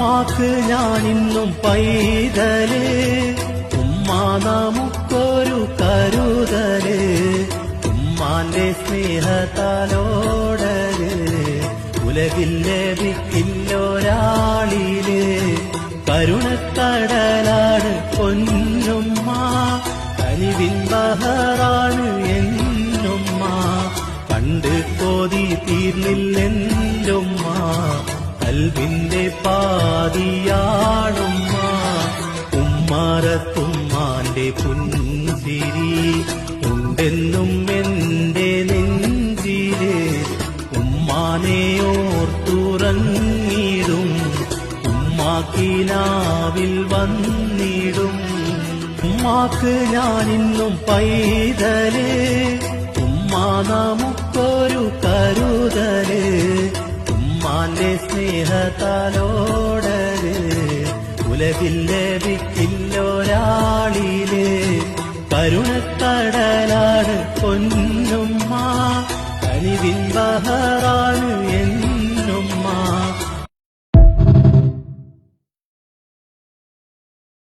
ഉമ്മാക്ക് ഞാനിന്നും പൈതല്, ഉമ്മ നമുക്കൊരു കരുതല്, ഉമ്മാന്റെ സ്നേഹത്താലോടല് ഉലകിൽ ലഭിക്കില്ലൊരാളില്. കരുണക്കടലാണ് പൊന്നുമ്മ, കനിവിൻ ബഹറാണ് എന്നുമ്മ, കണ്ട് കൊതി തീർന്നില്ലെന്റുമ്മ, കൽവിന്റെ പാതിയാണുമ്മ. ഉമ്മാരത്തുമ്മാന്റെ പുഞ്ചിരി ഉണ്ടെന്നും എന്റെ നെഞ്ചില്, ഉമ്മാനെ ഓർത്തുറങ്ങിടും ഉമ്മാക്കിനാവിൽ വന്നിടും. ഉമ്മാക്ക് ഞാനിന്നും പൈതല്, ഉമ്മ നമുക്കൊരു കരുതല്, ഉമ്മാന്റെ സ്നേഹത്താലോടല് ഉലകിൽ ലഭിക്കില്ലൊരാളില്. കരുണക്കടലാണ് പൊന്നുമ്മ, കനിവിൻ ബഹറാണ്